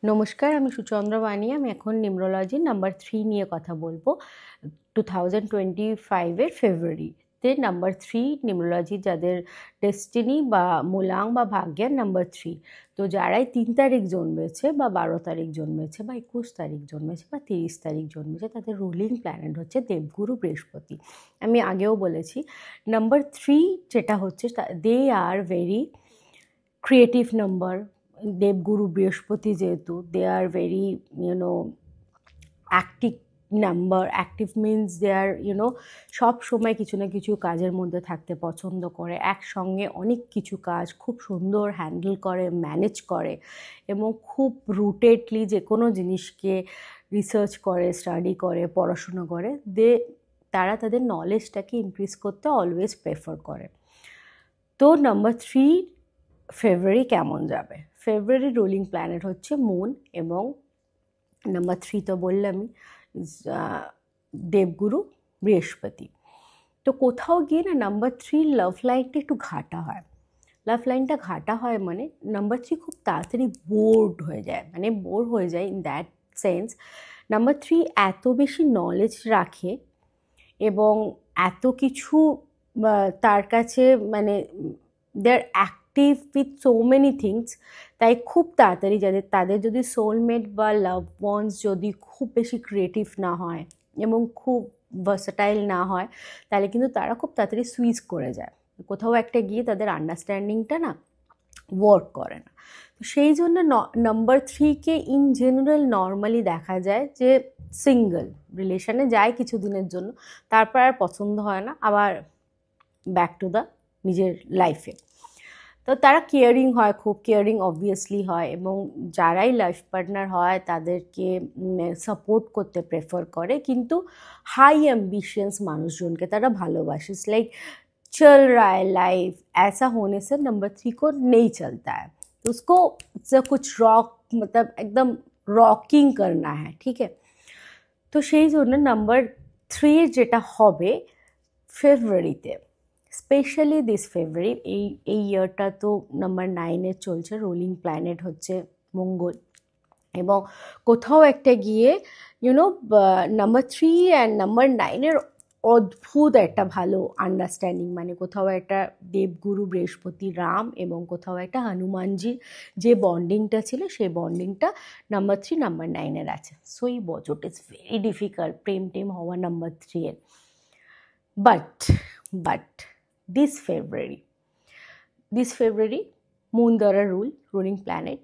নমস্কার, আমি সুচন্দ্রা বানি। আমি এখন নিউমরোলজি নাম্বার 3 নিয়ে কথা বলবো। 2025 এর ফেব্রুয়ারিতে নাম্বার 3 নিউমরোলজি যাদের ডেস্টিনি বা মূলাং বা ভাগ্যের নাম্বার 3। তো যারাই 3 তারিখ জন্মেছে বা 12 তারিখ জন্মেছে বা 21 তারিখ জন্মেছে বা 30 তারিখ জন্মেছে, তাদের রুলিং প্ল্যানেট হচ্ছে দেবগুরু বৃহস্পতি। আমি আগেও বলেছি নাম্বার 3 যেটা হচ্ছে they are very creative number. Devaguru Brihaspati যেহেতু, they are very active number. Active means they are সব সময় কিছু না কিছু কাজের মধ্যে থাকতে পছন্দ করে, একসঙ্গে অনেক কিছু কাজ খুব সুন্দর হ্যান্ডেল করে, ম্যানেজ করে এবং খুব রুটেডলি যে কোনো জিনিসকে রিসার্চ করে, স্টাডি করে, পড়াশুনো করে। তারা তাদের নলেজটাকে ইনক্রিজ করতে অলওয়েজ প্রেফার করে। তো নাম্বার 3 ফেব্রুয়ারি কেমন যাবে? ফেব্রুয়ারি রুলিং প্ল্যানেট হচ্ছে মুন, এবং নাম্বার 3 তো বললামই দেবগুরু বৃহস্পতি। তো কোথাও গিয়ে না নাম্বার 3 লাভ লাইনটা একটু ঘাটা হয়। লাভ লাইনটা ঘাটা হয় মানে নাম্বার 3 খুব তাড়াতাড়ি বোর্ড হয়ে যায়, মানে বোর হয়ে যায় ইন দ্যাট সেন্স। নাম্বার 3 এত বেশি নলেজ রাখে এবং এত কিছু তার কাছে, মানে they are active with so many things. তাই খুব তাড়াতাড়ি তাদের যদি সোলমেট বা লাভ ওয়ান্স যদি খুব বেশি ক্রিয়েটিভ না হয় এবং খুব ভার্সেটাইল না হয়, তাহলে কিন্তু তারা খুব তাড়াতাড়ি সুইচ করে যায়। কোথাও একটা গিয়ে তাদের আন্ডারস্ট্যান্ডিংটা না ওয়ার্ক করে না। তো সেই জন্য নাম্বার 3কে ইন জেনারেল নর্মালি দেখা যায় যে সিঙ্গল রিলেশনে যায় কিছুদিনের জন্য, তারপর আর পছন্দ হয় না, আবার ব্যাক টু দ্য নিজের লাইফে। তো তারা কেয়ারিং হয়, খুব কেয়ারিং অবভিয়াসলি হয়, এবং যারাই লাইফ পার্টনার হয় তাদেরকে সাপোর্ট করতে প্রেফার করে, কিন্তু হাই অ্যাম্বিশিয়াস মানুষজনকে তারা ভালোবাসে। লাইক चल रहा है लाइफ, ऐसा होने से नंबर 3 को नहीं चलता है। तो उसको कुछ रॉक, मतलब एकदम রকিং करना है, ঠিক আছে? তো সেই জন্য নাম্বার 3 যেটা হবে ফেব্রুয়ারিতে, স্পেশালি দিস ফেব্রুয়ারি, এই ইয়ারটা তো নাম্বার 9 চলছে, রোলিং প্ল্যানেট হচ্ছে মঙ্গল, এবং কোথাও একটা গিয়ে নাম্বার 3 অ্যান্ড নাম্বার 9 অদ্ভুত একটা ভালো আন্ডারস্ট্যান্ডিং, মানে কোথাও একটা দেবগুরু বৃহস্পতি রাম এবং কোথাও একটা হনুমানজির যে বন্ডিংটা ছিল, সেই বন্ডিংটা নাম্বার 3 নাম্বার 9 আছে। সো এই বছরটা ইজ ভেরি ডিফিকাল্ট প্রেম টেম হওয়া number 3 but but this February, moon দ্বারা রুলিং প্ল্যানেট